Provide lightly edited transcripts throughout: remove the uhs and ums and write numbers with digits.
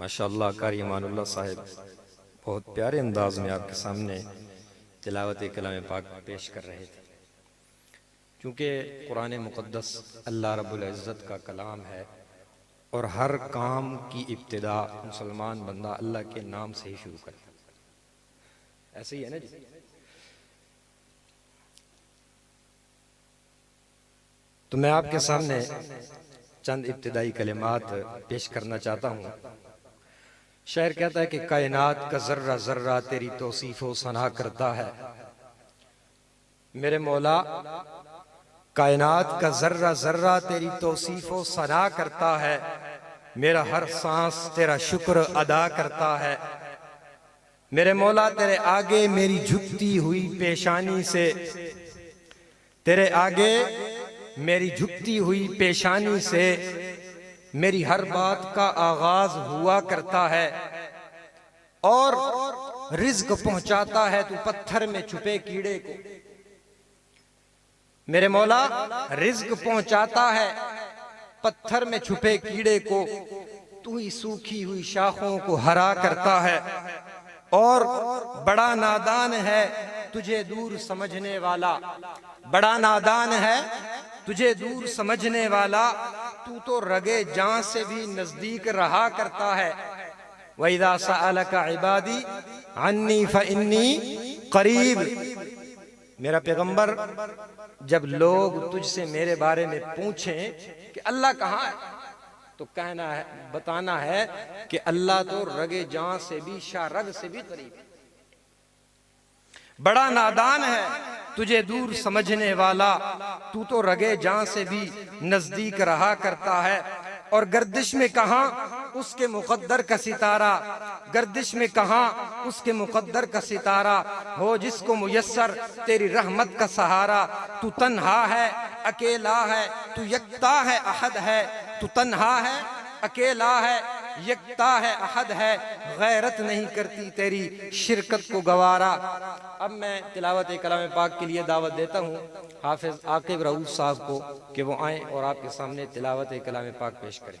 माशाअल्लाह कारी ईमानुल्लाह साहिब बहुत प्यारे अंदाज में आपके सामने तिलावत कलाम पाक पेश कर रहे थे। क्योंकि कुरान मुक़द्दस अल्लाह रब्बुल इज़्ज़त का कलाम है और हर काम की इब्तिदा मुसलमान बंदा अल्लाह के नाम से ही शुरू करता है। ऐसे ही है ना जी। तो मैं आपके सामने चंद इब्तिदाई कलिमात पेश करना चाहता हूँ। शायर कहता है कि कायनात का जर्रा जर्रा तेरी तौसीफ व सना करता है। मेरे मौला कायनात का जर्रा जर्रा तेरी तौसीफ व सना करता है। मेरा हर सांस तेरा शुक्र अदा करता है। मेरे मौला तेरे आगे मेरी झुकती हुई पेशानी से, तेरे आगे मेरी झुकती हुई पेशानी से मेरी हर बात का आगाज हुआ करता है और रिज्क पहुंचाता है तू पत्थर में छुपे कीड़े को। मेरे मौला रिज्क पहुंचाता है पत्थर में छुपे कीड़े को। तू ही सूखी हुई शाखों को हरा करता है और बड़ा नादान है तुझे दूर समझने वाला। बड़ा नादान है तुझे दूर समझने वाला। तू तो रगे जान से भी नजदीक रहा करता है। वइज़ा सअलका इबादी अन्नी फइन्नी करीब। मेरा पैगंबर जब लोग तुझसे मेरे बारे में पूछें कि अल्लाह कहाँ है, तो कहना है, बताना है कि अल्लाह तो रगे जान से भी शारग से भी करीब है। बड़ा नादान है तुझे दूर समझने वाला। तू तो रगे जान से भी नजदीक रहा करता है। और गर्दिश में कहां उसके मुकद्दर का सितारा, गर्दिश में कहां उसके मुकद्दर का सितारा हो जिसको मुयस्सर तेरी रहमत का सहारा। तू तन्हा है अकेला है तू यकता है अहद है। तू तन्हा है अकेला है यकता है अहद है। गैरत नहीं करती तेरी शिरकत को गवारा। अब मैं तिलावत कलाम पाक के लिए दावत देता हूँ हाफिज आकिब रऊफ साहब को कि वो आए और आपके सामने तिलावत कलाम पाक पेश करें।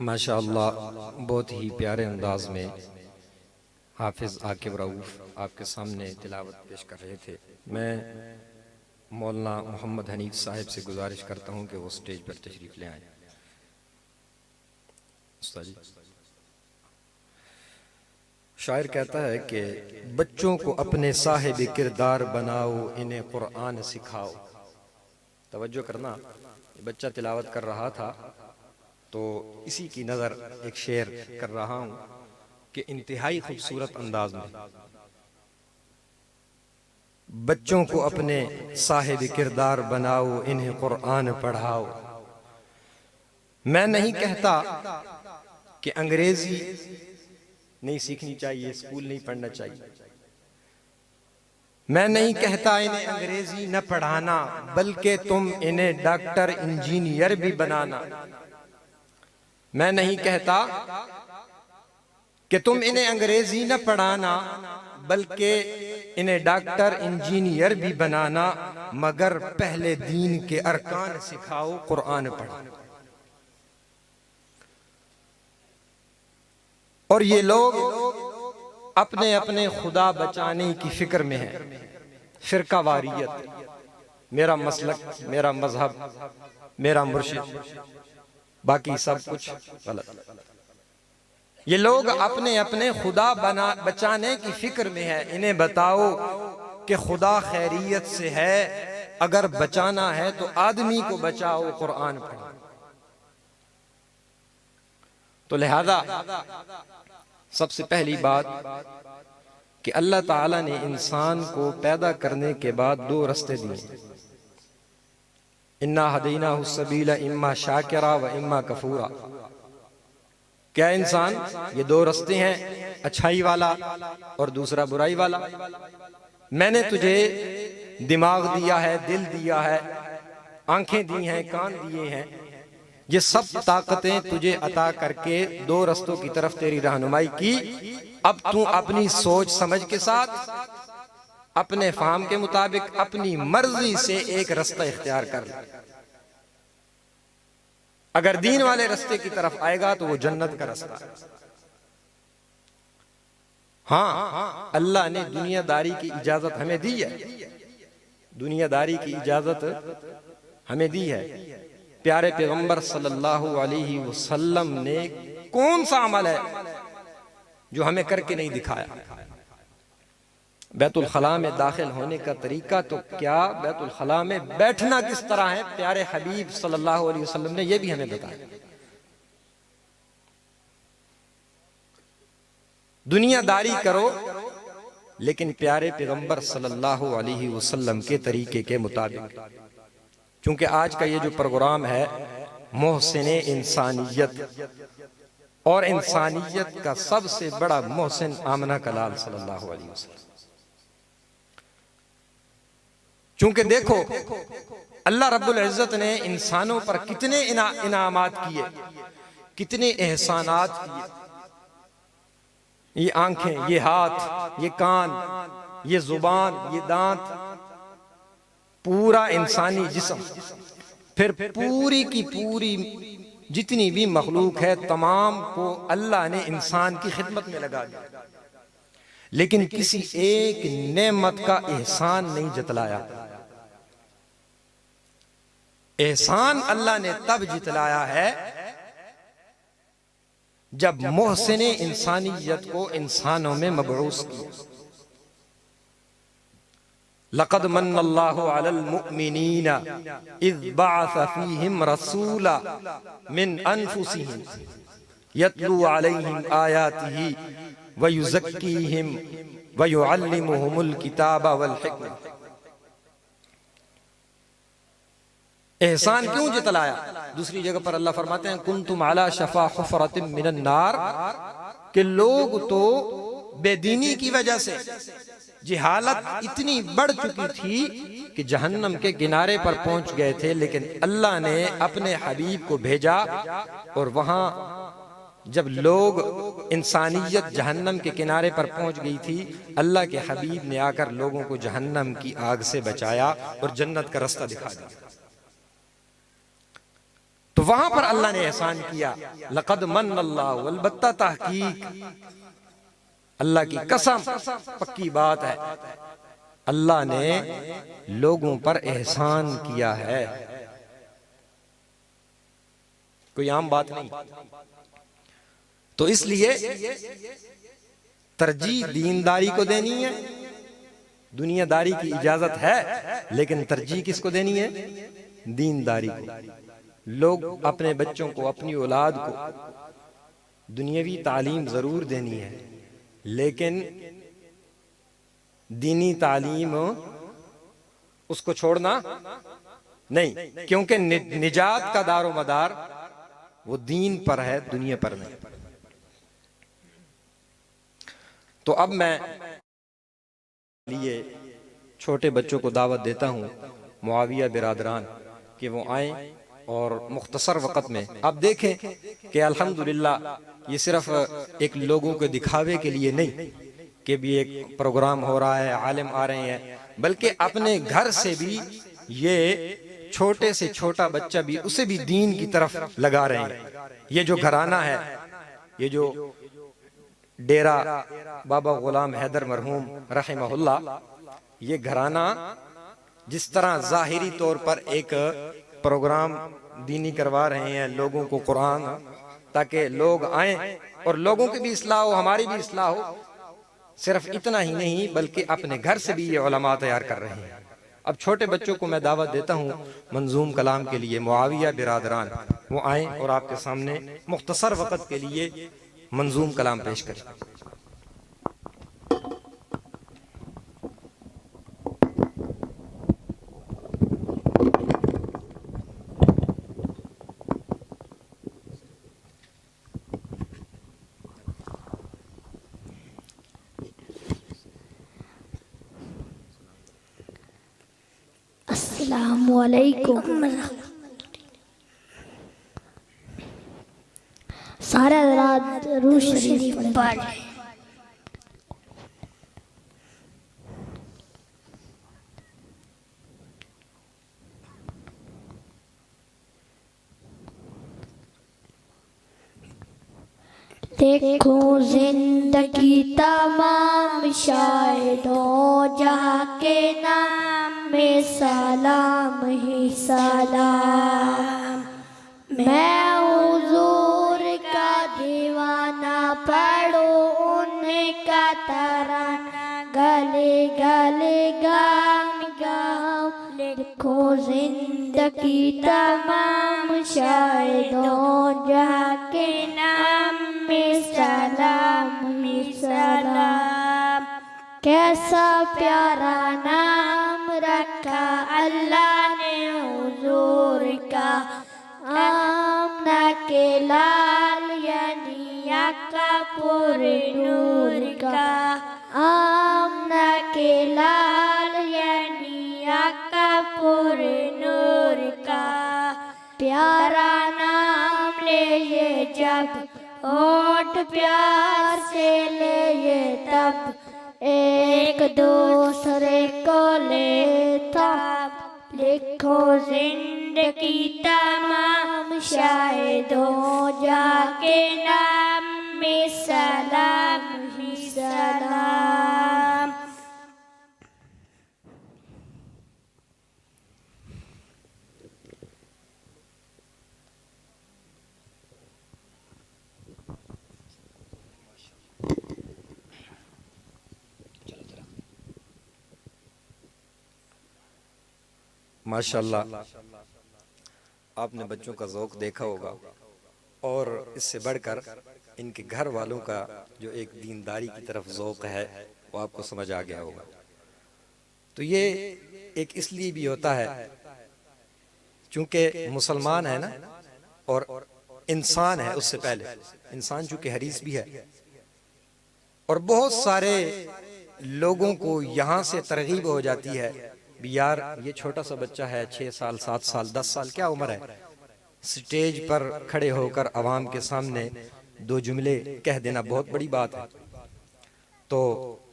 माशाअल्लाह, बहुत ही प्यारे अंदाज में हाफिज आकिब रऊफ आपके सामने तिलावत पेश कर रहे थे। मैं मौलाना मोहम्मद हनीफ साहिब से गुजारिश करता हूं कि वो स्टेज पर तशरीफ ले आए। उस्ताद जी, शायर कहता है कि बच्चों को अपने साहिब किरदार बनाओ, इन्हें कुरान सिखाओ। तवज्जो करना, बच्चा तिलावत कर रहा था तो इसी की नज़र एक शेर कर रहा हूं कि इंतहाई खूबसूरत अंदाज में बच्चों को अपने साहिब किरदार बनाओ, इन्हें कुरान पढ़ाओ। मैं नहीं कहता कि अंग्रेजी नहीं सीखनी चाहिए, स्कूल नहीं पढ़ना चाहिए। मैं नहीं कहता इन्हें अंग्रेजी न पढ़ाना, बल्कि तुम इन्हें डॉक्टर इंजीनियर भी बनाना। मैं नहीं कहता कि तुम इन्हें अंग्रेजी न पढ़ाना, बल्कि इन्हें डॉक्टर इंजीनियर भी बनाना, मगर पहले दीन के अरकान सिखाओ, कुरान पढ़ो। और ये लोग अपने अपने खुदा बचाने की फिक्र में हैं। फिरका वारियत, मेरा मसलक, मेरा मजहब, मेरा मुर्शिद, बाकी सब कुछ गलत। ये लोग अपने अपने खुदा बचाने की फिक्र में है। इन्हें बताओ कि खुदा खैरियत से है, अगर बचाना है तो आदमी को बचाओ, कुरान पढ़ो। तो लिहाजा सबसे पहली बात कि अल्लाह ताला ने इंसान को पैदा करने के बाद दो रास्ते दिए, इन्ना हदैनाहु सबीला इम्मा शाकिरा व इम्मा कफूरा। क्या इंसान, ये दो रास्ते हैं, अच्छाई वाला और दूसरा बुराई वाला। मैंने तुझे दिमाग दिया है, दिल दिया है, आंखें दी हैं, कान दिए हैं, ये सब ताकतें तुझे अता करके दो रास्तों की तरफ तेरी रहनुमाई की। अब तू अपनी सोच समझ के साथ, अपने फाहम के मुताबिक, अपनी मर्जी से एक रास्ता इख्तियार कर ले। अगर दीन वाले रास्ते की तरफ आएगा तो वो जन्नत का रास्ता है। हाँ, अल्लाह ने दुनियादारी की इजाजत हमें दी है, दुनियादारी की इजाजत हमें दी है। प्यारे पैगंबर सल्लल्लाहु अलैहि वसल्लम ने कौन सा अमल है जो हमें करके नहीं दिखाया? बैतुल खला में दाखिल होने का तरीका तो क्या, बैतुल खला में बैठना किस तरह है, प्यारे हबीब सल्लल्लाहु अलैहि वसल्लम ने यह भी हमें बताया। दुनियादारी करो लेकिन प्यारे पैगंबर सल्लल्लाहु अलैहि वसल्लम के तरीके के मुताबिक। क्योंकि आज का ये जो प्रोग्राम है मोहसिने इंसानियत, और इंसानियत का सबसे बड़ा मोहसिन आमना का लाल सल्लल्लाहु अलैहि वसल्लम। क्योंकि देखो अल्लाह रब्बुल इज्जत ने इंसानों पर कितने इनामात किए, कितने एहसानात किए। ये आंखें, ये हाथ, ये कान, ये जुबान, ये दांत, पूरा इंसानी जिस्म, फिर पूरी की पूरी जितनी भी मखलूक है तमाम को अल्लाह ने इंसान की खिदमत में लगा दिया, लेकिन किसी एक नेमत का एहसान नहीं जतलाया। एहसान अल्लाह ने तब जितलाया है जब मोहसिने इंसानियत को इंसानों में मबऊस किया। लक़द मन्नल्लाहु अलल मुअमिनीना इज़ बअस फ़ीहिम रसूला मिन अनफुसिहिम यतलू अलैहिम आयातिही व युज़क्कीहिम व युअल्लिमुहुमुल किताब वल हिकमा। एहसान क्यों जितलाया? दूसरी जगह पर अल्लाह फरमाते हैं कुंतुम अला शफा हुफ़रतिम मिनन नार, कि लोग तो बेदीनी की वजह से जिहालत इतनी बढ़ चुकी थी कि जहन्नम के किनारे पर पहुंच गए थे, लेकिन अल्लाह ने अपने हबीब को भेजा और वहां जब लोग इंसानियत जहन्नम के किनारे पर पहुंच गई थी, अल्लाह के हबीब ने आकर लोगों को जहन्नम की आग से बचाया और जन्नत का रास्ता दिखा दिया। तो वहां पर अल्लाह ने एहसान किया। लक़द मन्नल्लाहु, अलबत्ता तहकीक अल्लाह की कसम, पक्की बात है, अल्लाह ने लोगों पर एहसान किया है, कोई आम बात नहीं। तो इसलिए तरजीह दीनदारी को देनी है। दुनियादारी की इजाजत है, लेकिन तरजीह किसको देनी है? दीनदारी को। लोग अपने बच्चों को, अपनी औलाद को दुनियावी तालीम जरूर देनी है, लेकिन दीनी तालीम उसको छोड़ना नहीं, क्योंकि निजात का दारो मदार वो दीन पर है, दुनिया पर नहीं। तो अब मैं लिए छोटे बच्चों को दावत देता हूं, मुआविया बिरादरान, कि वो आए और मुख्तसर वक़्त में आप देखें कि अल्हम्दुलिल्लाह ये सिर्फ एक लोगों के दिखावे के लिए नहीं कि भी एक प्रोग्राम हो रहा है, आलिम आ रहे हैं, बल्कि अपने घर से भी ये छोटे से छोटा बच्चा भी, उसे भी दीन की तरफ लगा रहे हैं। ये जो घराना है, ये जो डेरा बाबा गुलाम हैदर मरहूम रहमहुल्लाह, ये घराना जिस तरह जाहिरी तौर पर एक प्रोग्राम दीनी करवा रहे हैं, लोगों को कुरान, ताकि लोग आए और लोगों की भी इस्लाह हो, हमारी भी इस्लाह हो, सिर्फ इतना ही नहीं बल्कि अपने घर से भी ये उलमा तैयार कर रहे हैं। अब छोटे बच्चों को मैं दावत देता हूँ मंजूम कलाम के लिए, मुआविया बिरादरान वो आए और आपके सामने मुख्तसर वक़्त के लिए मंजूम कलाम पेश करें। अस्सलामु अलैकुम। सारा रात रूह शरीफ पढ़। देखो जिंदगी तमाम शायदों जहाँ के नाम में सलाम ही सलाम। मैं हुजूर का दीवाना, पढ़ो उनका तराना, गले गले गाम गाओ। देखो जिंदगी तमाम शायदों जहाँ के नाम में सलाम ही सलाम। कैसा प्यारा नाम रखा अल्लाह ने हुजूर का, आमना के लाल यानी आका पूरे नूर का, आमना के लाल यानी आका प्यारा नाम ले ये जब, होठ प्यार से ले ये तब, एक दूसरे को लेता, लिखो जिंदगी तमाम शाहिदों जाके नाम में सलाम ही सलाम। माशाअल्लाह, आपने बच्चों का ज़ौक़ देखा होगा और इससे बढ़कर इनके घर वालों का जो एक दीनदारी की तरफ ज़ौक़ है वो आपको समझ आ गया होगा। तो ये एक इसलिए भी होता है चूँकि मुसलमान है ना, और इंसान है, उससे पहले इंसान चूँकि हरीस भी है, और बहुत सारे लोगों को यहाँ से तरगीब हो जाती है भी यार ये छोटा सा बच्चा है, 6 साल 7 साल 10 साल क्या उम्र है, स्टेज पर खड़े होकर आवाम के सामने 2 जुमले कह देना बहुत बड़ी बात है। तो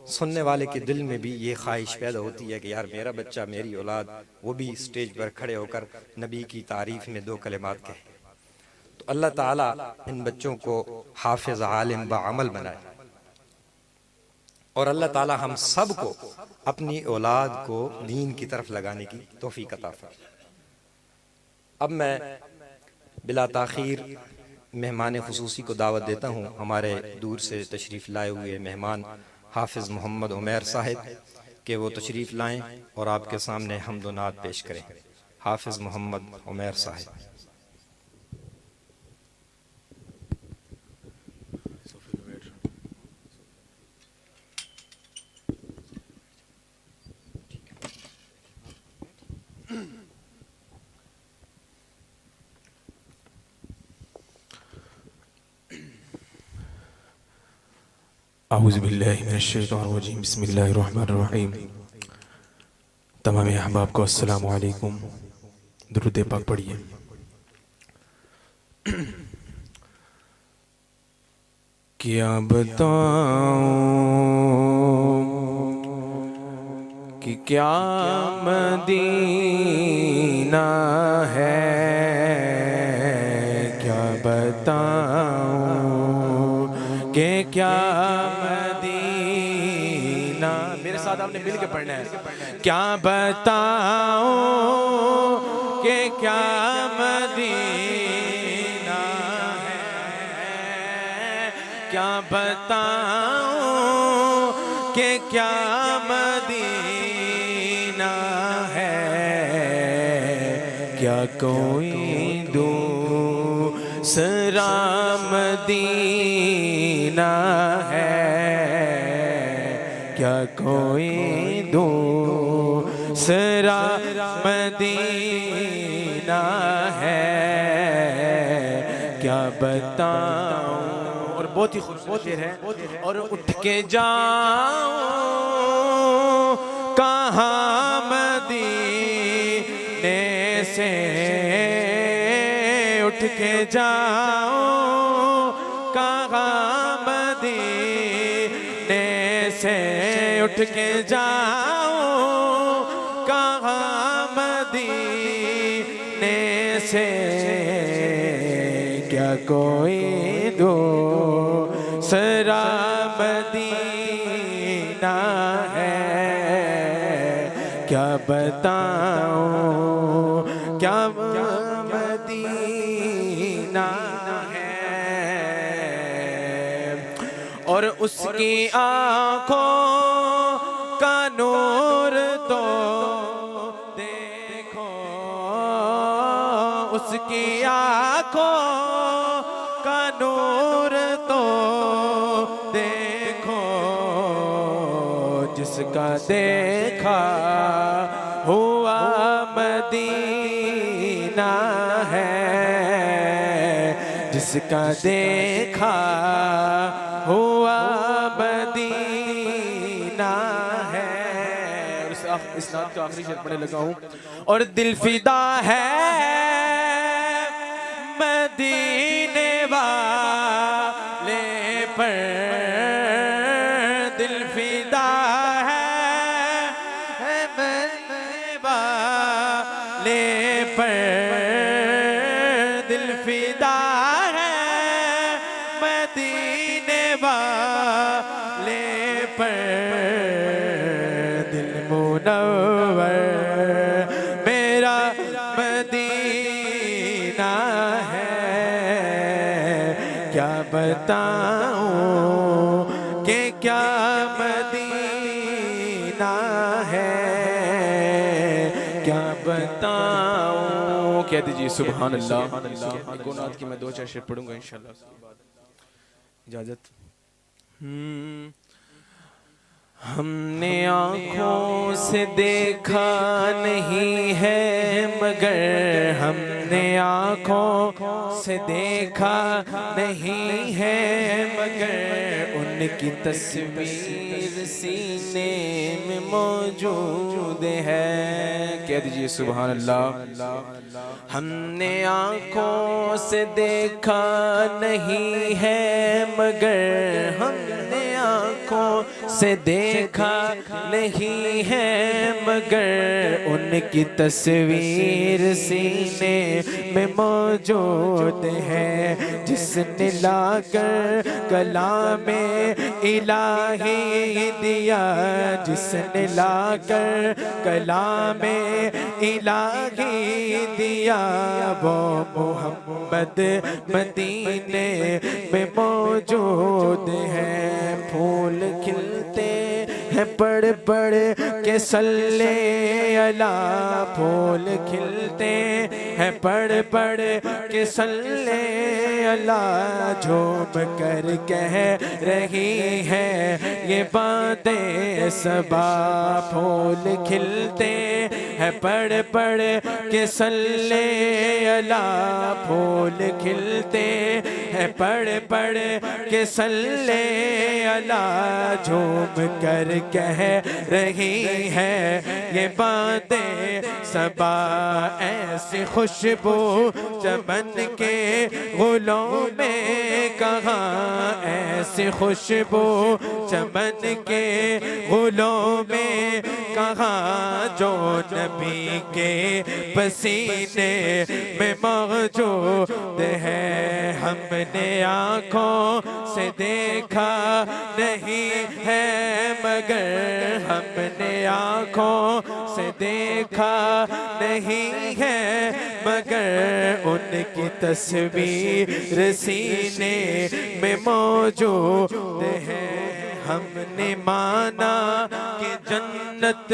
सुनने वाले के दिल में भी ये ख्वाहिश पैदा होती है कि यार मेरा बच्चा, मेरी औलाद, वो भी स्टेज पर खड़े होकर नबी की तारीफ में 2 कलिमात कहे। तो अल्लाह ताला इन बच्चों को हाफिज आलिम बाअमल बनाए और अल्लाह ताला हम सब को अपनी औलाद को दीन की तरफ लगाने की तौफीक अता फरमाए। अब मैं बिला ताखीर मेहमान खुसूसी को दावत देता हूँ, हमारे दूर से तशरीफ़ लाए हुए मेहमान हाफिज़ मोहम्मद उमैर साहिब के वो तशरीफ़ लाएँ और आपके सामने हम्द व नात पेश करें। हाफिज़ मोहम्मद उमैर साहिब। औज़ुबिल्लाहि मिनश्शैतानिर्रजीम, बिस्मिल्लाहिर्रहमानिर्रहीम। तमाम अहबाब को अस्सलामु अलैकुम, दुरूद पाक पढ़िए। क्या बताऊं कि क्या मदीना है, क्या बताऊं कि क्या मदीना, मेरे साथ आपने मिल के पढ़ना है। क्या बताऊं कि क्या मदीना है, क्या बताऊं कि क्या मदीना है, क्या कोई दूसरा मदीना है, क्या कोई दूसरा मदीना है, क्या बताऊं। और बहुत ही खूबसूरत शेर है। और उठ के जाऊं कहाँ मदीने से, उठ के जाऊं कहाँ मदीने से, उठ के जाऊं कहाँ मदीने से, क्या कोई दूसरा मदीना है, क्या बताऊं क्या मदीना है। और उसकी आँखों का नूर तो देखो, उसकी आँखों का नूर तो देखो, जिसका देखा हुआ मदीना है, जिसका देखा हुआ मदीना है। इस नात का आखिरी शेर पढ़ने लगा हूँ। और दिल फिदा है पर दिल फिदा है मदीने वाले पर दिल फिदा है मदीने वाले पर दिल मुनव्वर मेरा मदीना है। क्या बताऊं कि क्या मदीना है, क्या बताऊं। कह दीजिए सुभान अल्लाह। गुनात की मैं दो चार शेर पढ़ूंगा इंशाल्लाह, उसके बाद इजाजत। हमने आँखों से देखा नहीं है मगर, हमने आँखों से देखा नहीं है मगर, उनकी तस्वीर सीने में मौजूद है। कह दीजिए सुभान अल्लाह। हमने आँखों से देखा नहीं है मगर, हमने आँखों से देखा नहीं है मगर, उनकी तस्वीर सीने में मौजूद है। जिसने लाकर कलामे इलाही दिया, जिसने लाकर कलामे इलाही दिया, वो मोहम्मद मदीने में मौजूद है। फूल खिलते हैं पड़ पड़ के सल्ले अला, फूल खिलते हैं पड़ पड़ के सल्ले अला, झूम कर कह रही है ये बातें सबा। फूल खिलते हैं पड़ पड़ के सल्ले अला, फूल खिलते हैं पड़ पड़ के सल्ले अला, झूम कर कह रही है ये बातें सबा। ऐसी खुशबू चमन के गुलों में कहाँ, ऐसी खुशबू चमन के गुलों में कहाँ, जो नबी के पसीने में मौजूद है। हमने आँखों से देखा नहीं है मगर, हमने आँखों से देखा नहीं है मगर, उनकी तस्वीर सीने में मौजूद है। हमने माना कि जन्नत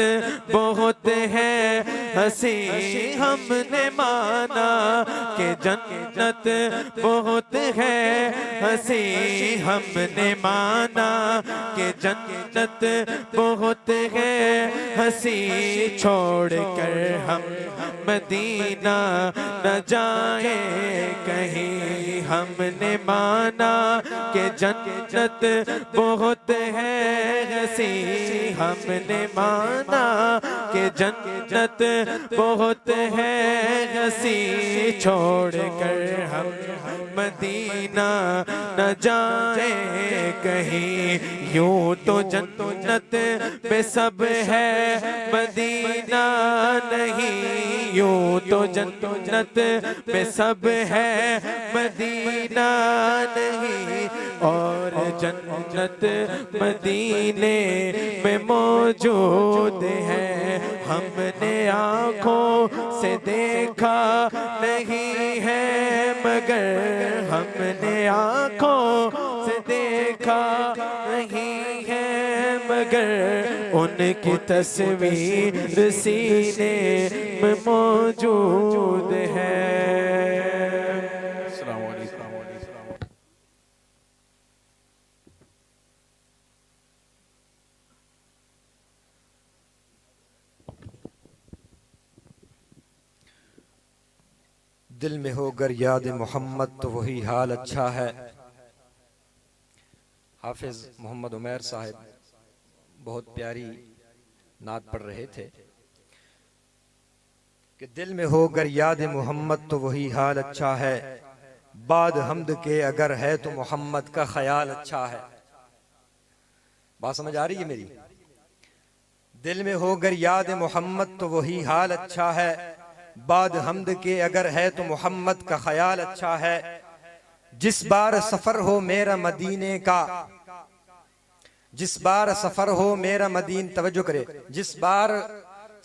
बहुत है हंसी, हमने माना कि जन्नत बहुत है हंसी, हमने माना कि जन्नत बहुत है हंसी, छोड़ कर हम मदीना न जाए कहीं। हमने माना कि जन्नत बहुत है हंसी, हमने माना कि जन्नत बहुत है हंसी, छोड़ कर हम मदीना न जाए कहीं। यूं तो जन्नत पे सब है मदीना नहीं, यूं तो जन्नत पे सब है मदीना नहीं, और जन्नत मदीने में मौजूद है। हमने आँखों से देखा नहीं है मगर, हमने आँखों से देखा नहीं है मगर, उनकी तस्वीर सीने में मौजूद है। दिल में होकर याद मोहम्मद तो वही हाल अच्छा है। हाफिज मोहम्मद उमैर साहब बहुत प्यारी नात पढ़ रहे थे कि दिल में होकर याद मोहम्मद तो वही हाल अच्छा है, बाद हमद के अगर है तो मोहम्मद का ख्याल अच्छा है। बात समझ आ रही है मेरी? दिल में हो अगर याद मोहम्मद तो वही हाल अच्छा है। बाद हमद के अगर है तो मोहम्मद का ख्याल अच्छा है। जिस बार सफर हो मेरा मदीने का, जिस बार सफर हो मेरा मदीन, तवज्जो करे, जिस बार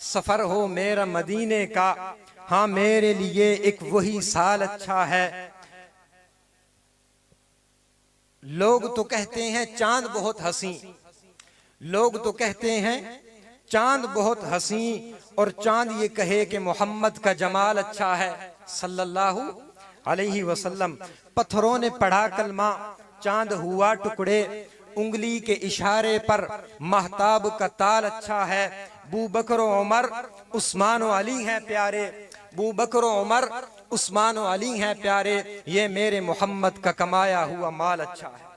सफर हो मेरा मदीने का, हाँ मेरे लिए एक वही साल अच्छा है। लोग तो कहते हैं चांद बहुत हंसी, लोग तो कहते हैं चांद बहुत हंसी, और चांद ये कहे कि मोहम्मद का जमाल अच्छा है सल्लल्लाहु अलैहि वसल्लम। पत्थरों ने पढ़ा कलमा, चांद हुआ टुकड़े, उंगली के इशारे पर महताब का ताल अच्छा है। बू बकर उमर उस्मान व अली हैं प्यारे, बू बकर उमर उस्मान व अली हैं प्यारे, ये मेरे मोहम्मद का कमाया हुआ माल अच्छा है।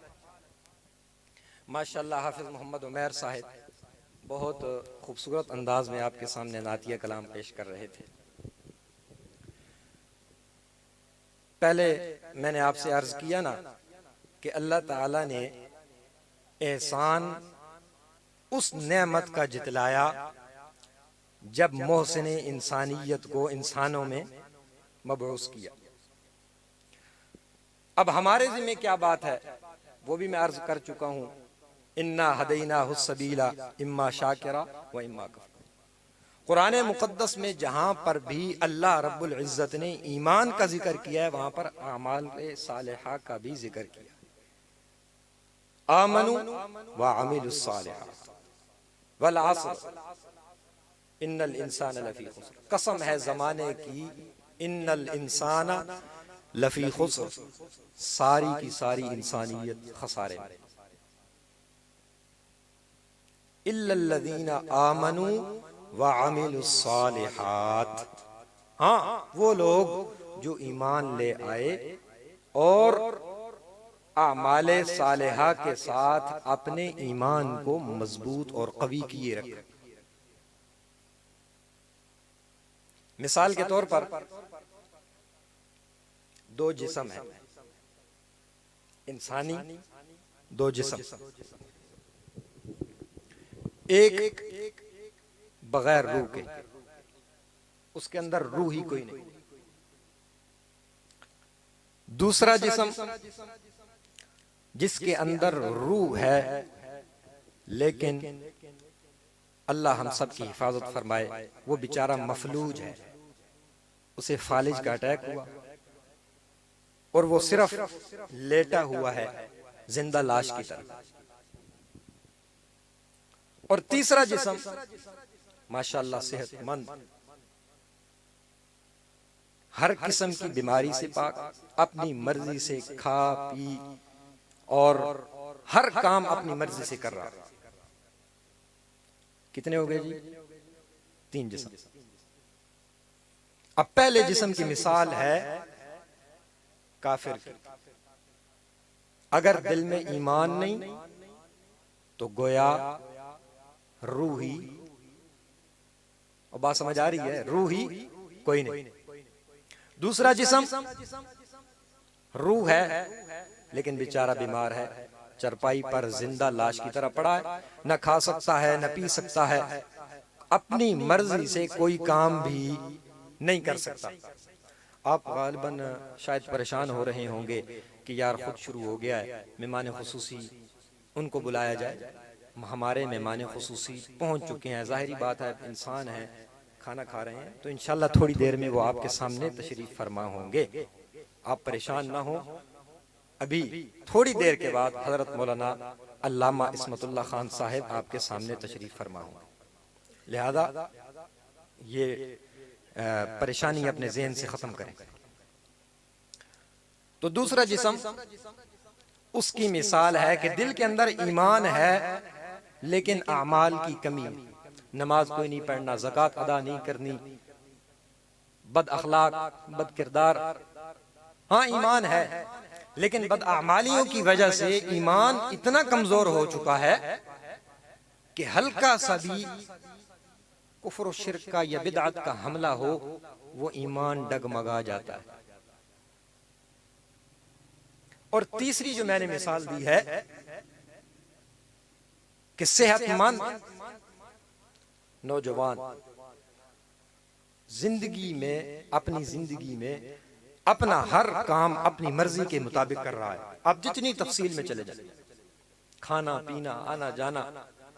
माशाअल्लाह हाफिज मोहम्मद उमैर साहिब बहुत खूबसूरत अंदाज में आपके सामने नातिया कलाम पेश कर रहे थे। पहले मैंने आपसे अर्ज किया ना कि अल्लाह ताला ने एहसान उस नेमत का जितलाया जब मोहसिन इंसानियत को इंसानों में मबऊस किया। अब हमारे ज़िम्मे क्या बात है वो भी मैं अर्ज कर चुका हूं। इन्ना हदैना हुस्सबीला इम्मा शाकिरा व इम्मा कफूर। कुरान मुक़द्दस में जहां पर भी अल्लाह रब्बुल इज़्ज़त ने ईमान का जिक्र किया है वहां पर आमाल सालिहा का भी जिक्र किया। आमनु व अमिलुस सालिहात वल अस्र इन्नल इंसान लफी खुस्र। कसम है जमाने की, इन्नल इंसान लफी खुस्र, सारी की सारी इंसानियत खसारे में। इल्लल्लज़ीना आमनु व अमिलुस सालिहात, हाँ वो लोग जो ईमान ले आए और आमाले सालिहा के साथ अपने ईमान को मजबूत और कवी किए रखे। मिसाल के तौर पर दो जिस्म है इंसानी, दो जिस्म, एक बगैर रूह के, उसके अंदर रूह ही कोई नहीं। दूसरा जिस्म जिसके अंदर रूह है लेकिन अल्लाह हम सब की हिफाजत फरमाए, वो बेचारा मफलूज है, उसे फालिज का अटैक हुआ और वो सिर्फ लेटा हुआ है जिंदा लाश की तरह। और तीसरा जिस्म माशाअल्लाह सेहतमंद, हर किस्म की बीमारी से पाक, अपनी मर्जी से खा पी और हर काम अपनी मर्जी से कर रहा। कितने हो गए जी? तीन जिस्म। अब पहले जिस्म की मिसाल है काफिर की। अगर दिल में ईमान नहीं तो गोया रूही, और बात समझ आ रही है, रूही कोई नहीं। दूसरा जिस्म रूह है लेकिन बेचारा बीमार है, चरपाई पर जिंदा लाश की तरह पड़ा है, न खा सकता है न पी सकता है, अपनी मर्जी से कोई काम भी नहीं कर सकता। आप गालिबन शायद परेशान हो रहे होंगे कि यार खुद शुरू हो गया है, मेहमान खुसूसी उनको बुलाया जाए। हमारे मेहमान खुसूसी पहुंच चुके हैं, जाहिरी बात है इंसान है, खाना खा रहे हैं, तो इंशाल्लाह थोड़ी देर में वो आपके सामने तशरीफ फरमा होंगे। आप परेशान ना हो, अभी थोड़ी देर के बाद हजरत मौलाना अल्लामा इस्मतुल्लाह खान साहिब आपके सामने तशरीफ फरमा होंगे। लिहाजा ये परेशानी अपने ज़हन से खत्म करें। तो दूसरा जिस्म, उसकी मिसाल है कि दिल के अंदर ईमान है लेकिन अमाल की कमी, नमाज कोई नहीं पढ़ना, ज़कात अदा नहीं करनी, बद अखलाक, बद किरदार। हाँ ईमान है लेकिन बद अमालियों की वजह से ईमान इतना कमजोर हो चुका है कि हल्का सा भी कुफ्र शिर्क का या बिदअत का हमला हो वो ईमान डगमगा जाता है। और तीसरी जो मैंने मिसाल दी है कि सेहतमंद नौजवान जिंदगी में, अपनी जिंदगी में अपना हर काम अपनी मर्जी के मुताबिक कर रहा है। आप जितनी तफसील में चले जाए, खाना पीना, आना जाना,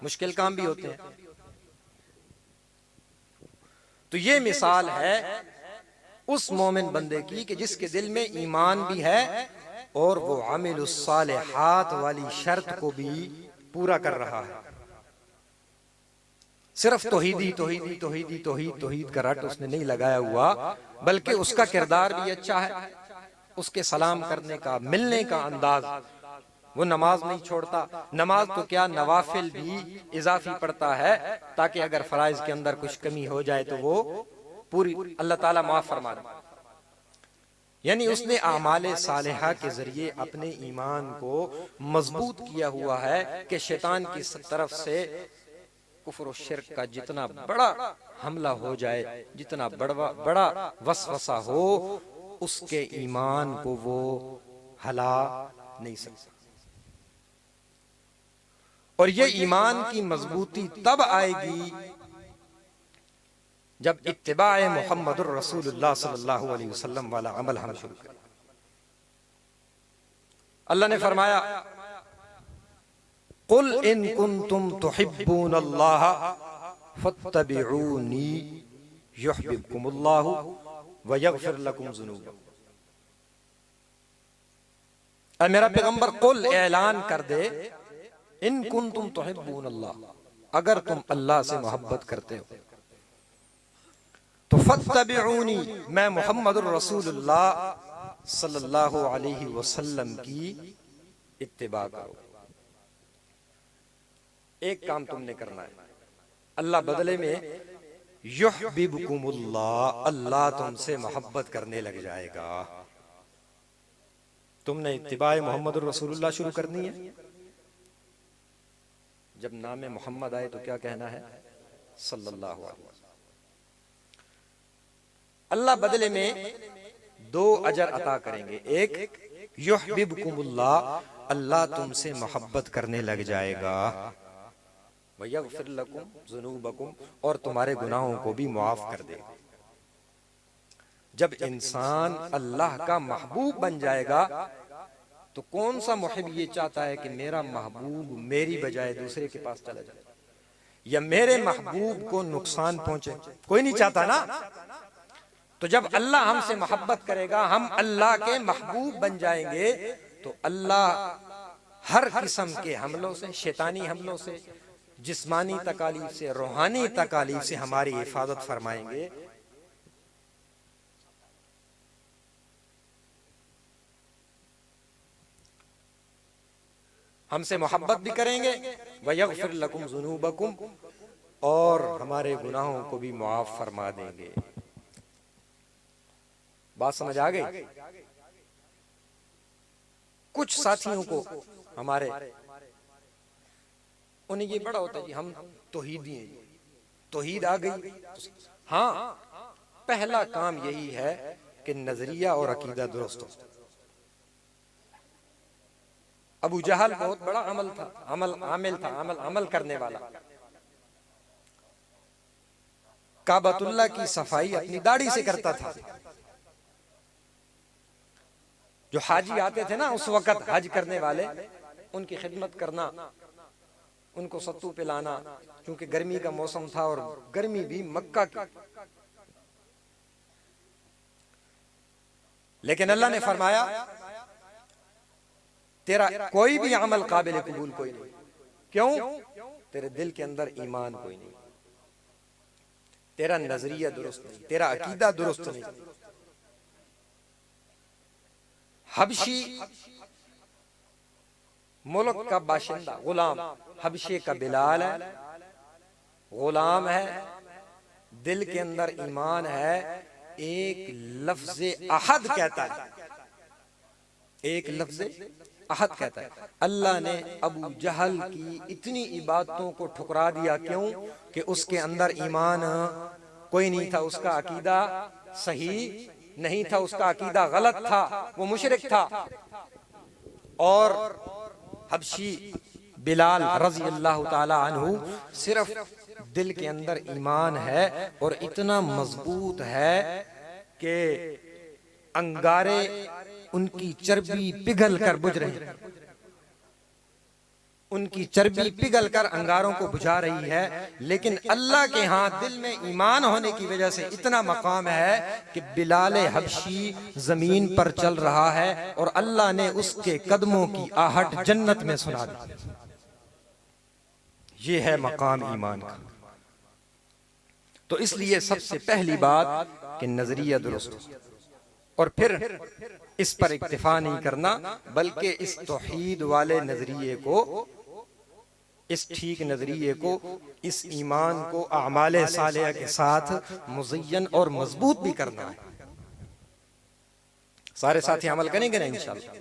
मुश्किल काम भी होते हैं। तो ये मिसाल है उस मोमिन बंदे की कि जिसके दिल में ईमान भी है और वो अमिलुस सालिहात वाली शर्त को भी पूरा कर रहा है। सिर्फ तौहीदी तौहीदी तौहीदी तौहीद तौहीद का रट उसने नहीं लगाया हुआ, बल्कि उसका किरदार भी अच्छा है, उसके सलाम करने का, मिलने का अंदाज, वो नमाज नहीं छोड़ता। नमाज तो क्या, नवाफिल भी इजाफी पढ़ता है ताकि अगर फराइज के अंदर कुछ कमी हो जाए तो वो पूरी अल्लाह ताला माफ फरमा दे। यानी उसने आमाले सालिहा के जरिए अपने ईमान को मजबूत किया हुआ है कि शैतान की तरफ से कुफ्र और शिर्क का जितना बड़ा हमला हो जाए, जितना बड़ा वसवसा हो, उसके ईमान को वो हला नहीं सकता। और ये ईमान की मजबूती तब आएगी जब इत्तिबाए मुहम्मदुर रसूलुल्लाह सल्लल्लाहु अलैहि वसल्लम वाला अमल हम शुरू करें। अल्लाह ने फरमाया, कुल इन कुंतुम तुहिब्बूनल्लाह फत्तबिऊनी युहिब्बुकुमुल्लाहु व यगफिर लकुम ज़ुनूबकुम। ऐ मेरा पैगंबर, कुल ऐलान कर दे, इन कुंतुम तुहिब्बूनल्लाह, अगर तुम अल्लाह से मोहब्बत करते हो तो फत्तबिऊनी, मैं मुहम्मदुर रसूलुल्लाह सल्लल्लाहु अलैहि वसल्लम की इत्तिबा करो। एक काम तुमने करना है, अल्लाह बदले में युहिब्बुकुमुल्लाह, अल्लाह तुमसे मोहब्बत करने लग जाएगा। तुमने इत्तिबाए मुहम्मदुर रसूलुल्लाह शुरू करनी है। जब नाम मोहम्मद आए तो क्या कहना है? सल्लल्लाहु अलैहि वसल्लम। अल्लाह बदले में दो अजर अता करेंगे। एक, युहिब्बुकुमुल्लाह, अल्लाह तुमसे मोहब्बत करने लग जाएगा, व यगफिर लकुम ज़ुनूबकुम, और तुम्हारे गुनाहों को भी मुआफ कर देगा। जब इंसान अल्लाह का महबूब बन जाएगा तो कौन सा मुहिब ये चाहता है कि मेरा महबूब मेरी बजाय दूसरे के पास चला जाए या मेरे महबूब को नुकसान पहुंचे? कोई नहीं चाहता ना। तो जब अल्लाह हमसे मोहब्बत करेगा, हम अल्लाह के महबूब बन जाएंगे, तो अल्लाह हर किस्म के हमलों से, शैतानी हमलों से, जिस्मानी तकालीफ से, रूहानी तकालीफ से हमारी हिफाजत फरमाएंगे। हमसे मोहब्बत भी करेंगे, व यगफिर लकुम ज़ुनूबकुम, और हमारे गुनाहों को भी मुआफ फरमा देंगे। बात समझ आ गई? कुछ साथियों को हमारे, उन्हें ये बड़ा होता है कि हम तौहीदी हैं, तौहीद आ गई। हाँ, पहला काम यही है कि नजरिया और अकीदा दुरुस्त हो। अबू जहल बहुत बड़ा आमिल था, अमल करने वाला। काबतुल्लाह की सफाई अपनी दाढ़ी से करता था। जो हाजी आते थे ना उस वक्त, हज करने वाले, उनकी खिदमत करना, उनको सत्तू पिलाना, क्योंकि गर्मी का मौसम था और गर्मी भी मक्का की। लेकिन अल्लाह ने फरमाया, तेरा कोई भी अमल काबिल कबूल कोई नहीं। क्यों? तेरे दिल के अंदर ईमान कोई नहीं, तेरा नजरिया दुरुस्त नहीं, तेरा अकीदा दुरुस्त नहीं। हबशी मुल्क का बाशिंदा, गुलाम, हबशे का बिलाल है, गुलाम है, दिल के अंदर ईमान है, एक लफ्ज़े अहद कहता है, एक लफ्ज़े अहद कहता है। अल्लाह ने अबू जहल की इतनी इबादतों को ठुकरा दिया। क्यों? कि उसके अंदर ईमान कोई नहीं था, उसका अकीदा सही नहीं था, उसका अकीदा गलत था, वो मुशरिक था। और हबशी बिलाल रज़ी अल्लाह ताला अन्हु सिर्फ दिल के अंदर ईमान है और इतना मजबूत है कि अंगारे उनकी चर्बी पिघल कर बुझ रही है, उनकी चर्बी पिघल कर अंगारों को बुझा रही है। लेकिन अल्लाह के हाथ दिल में ईमान होने की वजह से इतना मकाम है कि बिलाल हबशी जमीन पर चल रहा है और अल्लाह ने उसके कदमों की आहट जन्नत में सुना दी। ये है मकाम ईमान का। तो इसलिए सबसे पहली बात कि नजरिया दुरुस्त हो, और फिर इस पर इक्तिफा नहीं करना बल्कि इस तौहीद वाले नजरिए को, इस ठीक नजरिए को, इस ईमान को आमाले सालिहा के साथ मुज़य्यन और मजबूत भी करना है। सारे साथी अमल करेंगे ना इंशाअल्लाह।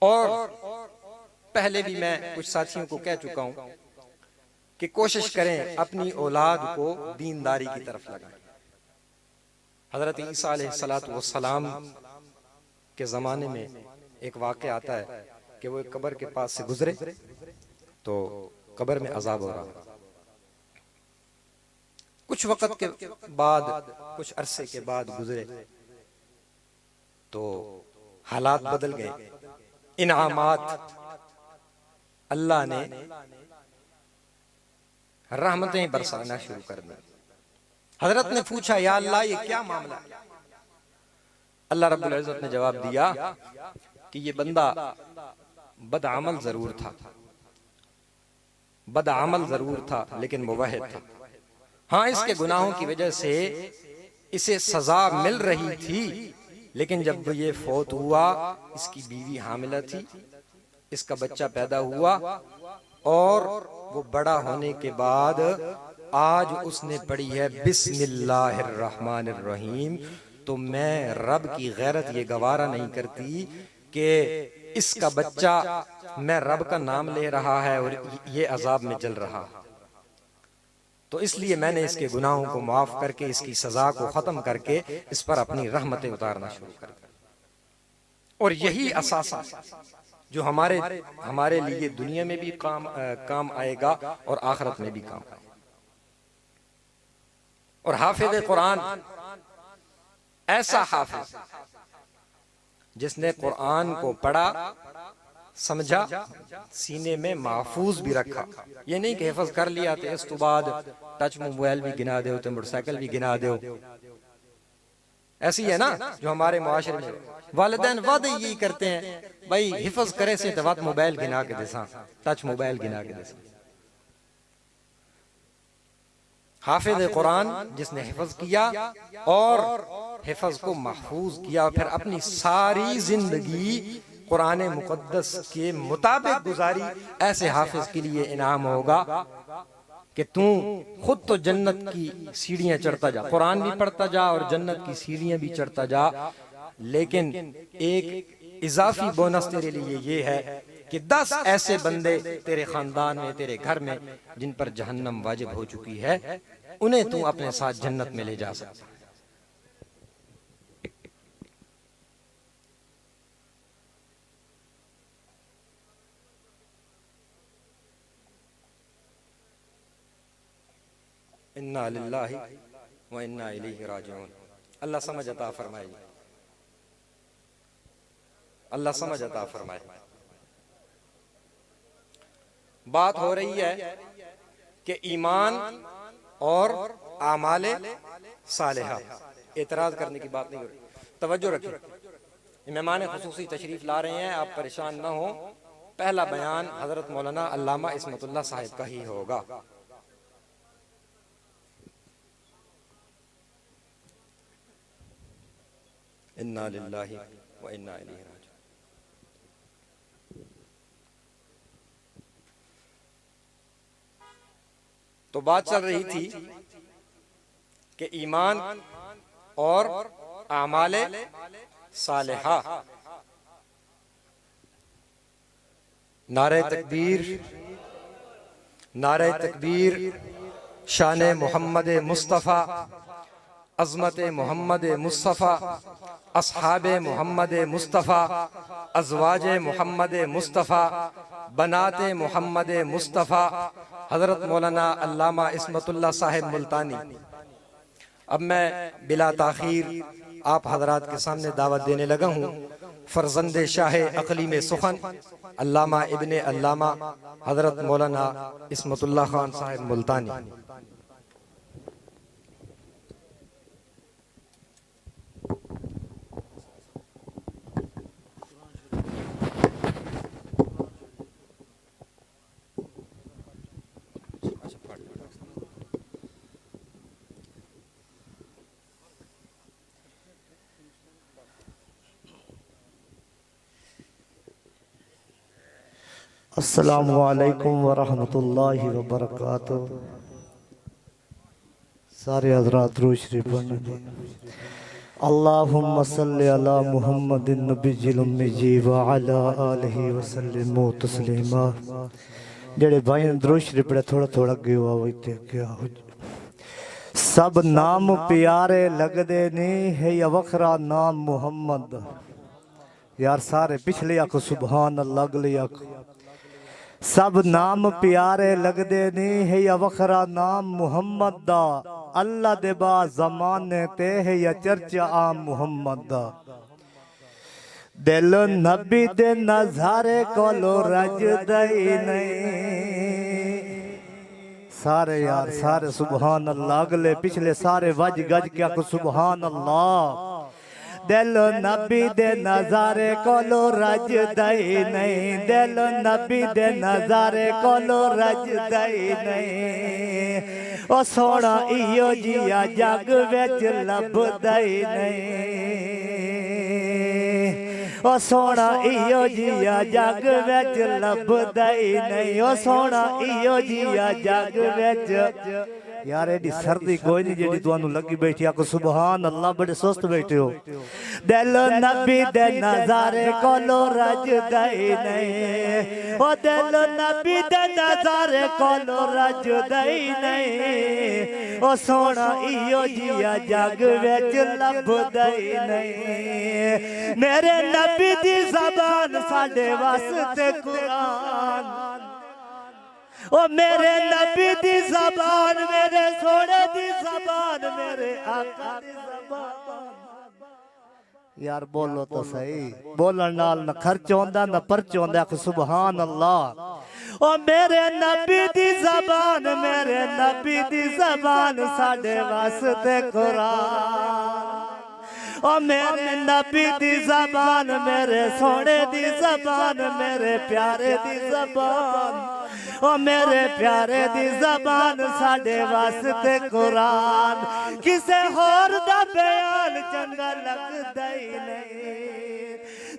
और पहले भी मैं कुछ साथियों को कह चुका हूं कि कोशिश करें अपनी औलाद को दीनदारी की तरफ लगाएं। हजरत ईसा अलैहिस्सलाम के ज़माने में एक वाक़या आता है कि वो एक कब्र के पास से गुजरे तो कब्र में अज़ाब हो रहा। कुछ वक़्त के बाद, कुछ अरसे के बाद गुजरे तो हालात बदल गए। इनामात अल्लाह ने रहमतें बरसाना शुरू कर दी। हजरत ने पूछा, या अल्लाह ये क्या मामला है? अल्लाह रब्बुल इज्जत ने जवाब दिया कि ये बंदा बदअमल जरूर था, बदअमल जरूर था लेकिन मुवहिद था। हाँ, इसके गुनाहों की वजह से इसे सजा मिल रही थी, लेकिन जब ये फौत हुआ, इसकी बीवी हामिला थी, इसका बच्चा पैदा हुआ और वो बड़ा होने के बाद आज उसने पढ़ी है बिस्मिल्लाहिर्रहमानिर्रहीम, तो मैं रब की गैरत ये गवारा नहीं करती कि इसका बच्चा मैं रब का नाम ले रहा है और ये अजाब में जल रहा। तो इसलिए मैंने इसके गुनाहों को माफ करके, इसकी सजा को खत्म करके इस पर अपनी रहमतें उतारना शुरू कर दी। और यही असासा जो हमारे लिए दुनिया में भी काम आएगा और आखिरत में भी काम आएगा। और हाफिज कुरान ऐसा हाफिज जिसने कुरान को पढ़ा, समझा, सीने में महफूज भी रखा। ये नहीं कि हिफज कर लिया तो इस तो बाद टच मोबाइल भी गिना दो तो मोटरसाइकिल भी गिना दो। ऐसी है ना जो हमारे मुआशरे में वालिदैन वादे यही करते हैं, भाई हिफज करे से तो बात मोबाइल गिना के देसा, टच मोबाइल गिना के देसा। हाफिज कुरान जिसने हिफज किया और हिफज को महफूज किया, फिर अपनी सारी जिंदगी कुरान मुकद्दस के मुताबिक गुजारी, ऐसे हाफिज के लिए इनाम होगा कि तू खुद तो जन्नत की सीढ़ियां चढ़ता जा, कुरान भी पढ़ता जा और जन्नत की सीढ़ियां भी चढ़ता जा। लेकिन एक इजाफी बोनस तेरे लिए ये है कि 10 ऐसे बंदे तेरे खानदान में, तेरे घर में, जिन पर जहन्नम वाजिब हो चुकी है, उन्हें तू अपने साथ जन्नत में ले जा सकता है। इन्ना लिल्लाहि व इन्ना इलैहि राजिऊन। अल्लाह समझ अता फरमाए, अल्लाह समझ अता फरमाए। बात हो रही है कि ईमान और आमाले सालिहा, एतराज करने की बात नहीं हो रही। तवज्जो रखिए, मेहमान खुसूसी तशरीफ ला रहे हैं, आप परेशान ना हो। पहला बयान हजरत मौलाना अल्लामा इस्मतुल्लाह साहिब का ही होगा। इन्ना लिल्लाहि व इन्ना इलैहि राजिऊन। तो बात चल रही थी कि ईमान और आमाले सालिहा। नारे तकबीर, नारे तकबीर, शान मोहम्मद मुस्तफ़ा अज़मत मोहम्मद मुस्तफ़ा, अस्हाब मोहम्मद मुस्तफ़ा, अज़वाज मोहम्मद मुस्तफ़ा, बनाते मोहम्मद मुस्तफ़ा, हज़रत मौलाना अल्लामा इस्मतुल्लाह साहिब मुल्तानी। अब मैं बिला ताख़ीर आप हज़रात के सामने दावत देने लगा हूँ फ़र्ज़ंदे शाह अक़लीम सुख़न अल्लामा इब्ने अल्लामा हज़रत मौलाना इस्मतुल्लाह खान साहिब मुल्तानी। अस्सलामु अलैकुम वरहमतुल्लाहि वबरकातुह। सारे हज़रात रूह शरीफ पढ़ने जी। अल्लाहुम्मा सल्लि अला मुहम्मदिन नबिय्यिल उम्मी व अला आलिहि वसल्लिम तस्लीमा। जेड़े भाई ने रूह शरीफ पढ़े थोड़ा थोड़ा अगे हुआ वही क्या हो। सब नाम प्यारे लगदे नहीं है या वखरा नाम मुहम्मद। यार सारे पिछले आखो सुभान अल्लाह, अगले आखो सब नाम प्यारे लगदे नहीं है या वखरा नाम मुहम्मद दा। अल्लाह दे बा ज़माने ते है या चर्चा आम मुहम्मद दा। दिल नबी दे नज़ारे कोलो रजदा ही नहीं। सारे यार सारे सुभान अल्लाह, अगले पिछले सारे वज गज क्या को सुभान अल्लाह। दिल नबी दे नज़ारे कोलो रजदा ही नहीं। दिल नबी दे नज़ारे कोलो रजदा ही नहीं। ओ सोना इयो जिया जग विच लभदा ही नहीं। ओ सोना इयो जिया जग विच लभदा ही नहीं। ओ सोना इयो जिया जग विच। यार एडी सर्दी कोई नहीं जेडी तुहानू लगी बैठी आको सुभान अल्लाह, बड़े सुस्त बैठे हो। दिल नबी दे नज़ारे कोलो रजदा ही नहीं। ओ दिल नबी दे नज़ारे कोलो रजदा ही नहीं। ओ सोना इयो जिया जग विच लभदा ही नहीं। मेरे नबी दी ज़बान साडे वास्ते कुरान। ओ मेरे नबी दी ज़बान, मेरे सोने दी ज़बान, मेरे आका दी ज़बान। यार बोलो तो सही, बोलन नाल न खर्च होंदा न परच होंदा। सुभान अल्लाह। ओ मेरे नबी दी ज़बान, मेरे नबी दी ज़बान साडे वास्ते कुरान। ओ मेरे नबी दी ज़बान, मेरे सोने दी ज़बान, मेरे प्यारे दी ज़बान। ओ मेरे प्यारे दी ज़बान साडे वास्ते कुरान। किसे होर दा बयान चंगा लगदा ही नहीं।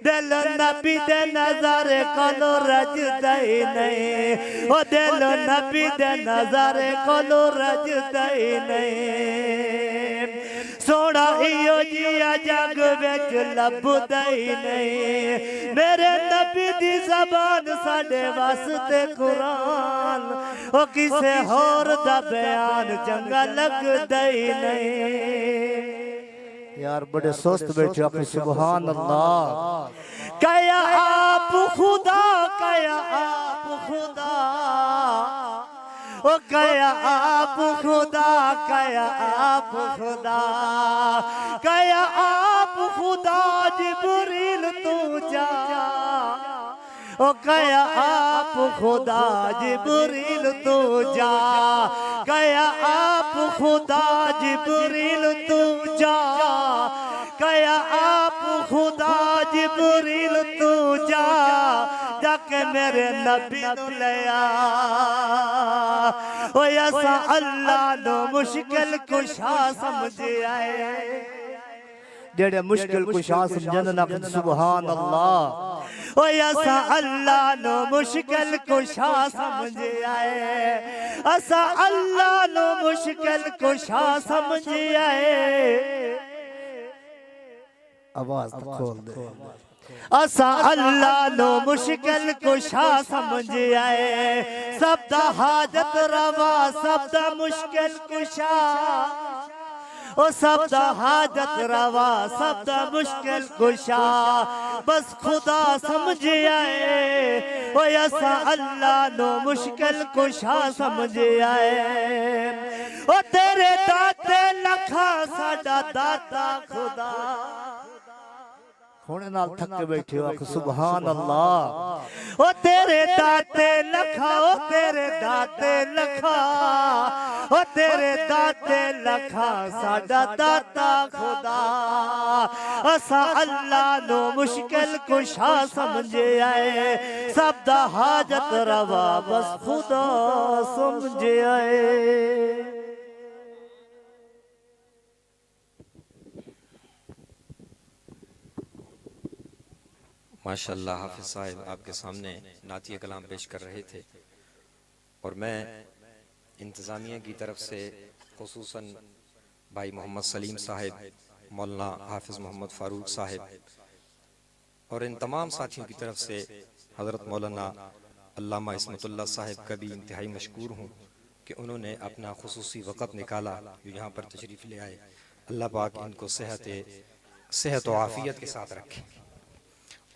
दिल नबी दे नज़ारे कोलो रजदा ही नहीं। ओ दिल नबी दे नज़ारे कोलो रजदा ही नहीं। सोना इयो जिया जग विच लभदा ही नहीं। मेरे नबी दी ज़बान साडे वास्ते कुरान। ओ किसे होर दा बयान चंगा लगदा ही नहीं। यार बड़े सुस्त बैठे अपने सुभान अल्लाह। कया आप खुदा, कया आप खुदा। ओ कया आप खुदा, कया आप खुदा, कया आप खुदा जिब्रील तू जा। ओ कया आप खुदा जिब्रील तू जा। कया आप खुदा जिब्रील तू जा। कया आप खुदा जिब्रील तू जा। जाके मेरे नबी नू ले आ। ओ ऐसा अल्लाह नो मुश्किल कुशा समझ आए। जेड़े मुश्किल कुशा समझन ना सुभान अल्लाह। ओ ऐसा अल्लाह नो मुश्किल कुशा समझ आए। ऐसा अल्लाह नो मुश्किल कुशा समझ आए। आवाज खोल दे। असा अल्लाह नो मुश्किल कुशा समझ आए। सब दा हाजत रवा, सब दा मुश्किल कुशा। ओ ओ सब दा हाजत रवा सब दा मुश्किल कुशा बस खुदा समझ आए ओ असा अल्लाह नो मुश्किल कुशा समझ आए ओ तेरे दाते लखा साडा दाता खुदा होने नाल थक के बैठे हो आख सुभान अल्लाह ओ तेरे दाते लखा ओ तेरे दाते लखा ओ तेरे दाते लखा साडा दाता खुदा असा अल्लाह नो मुश्किल कुशा समझे आए सब दा हाजत रवा बस खुदा समझे आए। माशाअल्लाह हाफिज साहब आपके सामने नातिया कलाम पेश कर रहे थे और मैं इंतज़ामिया की तरफ से खुसूसन भाई मोहम्मद सलीम साहब, मौलाना हाफिज मोहम्मद फ़ारूक साहब और इन तमाम साथियों की तरफ से हज़रत मौलाना अल्लामा इस्मतुल्लाह साहब का भी इंतहाई मशकूर हूँ कि उन्होंने अपना खुसूसी वक़्त निकाला जो यहाँ पर तशरीफ़ ले आए। अल्लाह पाक इनको सेहत व आफ़ियत के साथ रखे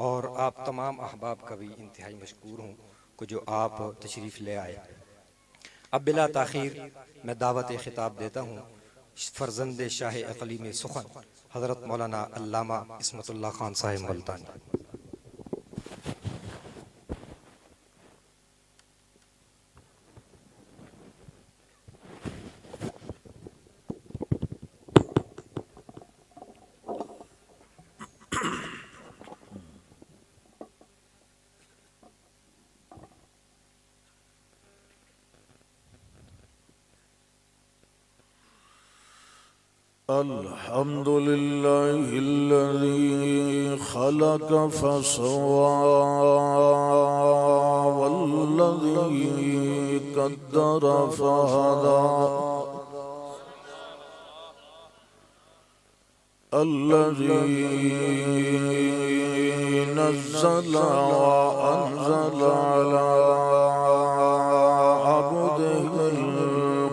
और आप तमाम अहबाब का भी इंतहाई मशकूर हूँ कि जो आप तशरीफ़ ले आए। अब बिला ताख़ीर मैं दावत ख़िताब देता हूँ फ़र्ज़ंद शाह अक़लीम सुख़न हज़रत मौलाना अल्लामा इस्मतुल्लाह ख़ान साहिब मुल्तानी। अल्हम्दुलिल्लाहिल्लज़ी खलक़ फसव्वा वल्लज़ी क़द्दर फ़हदा अल्लज़ी नज़्ज़ल व अंज़ल अला अब्दिहिल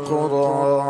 क़ुरआन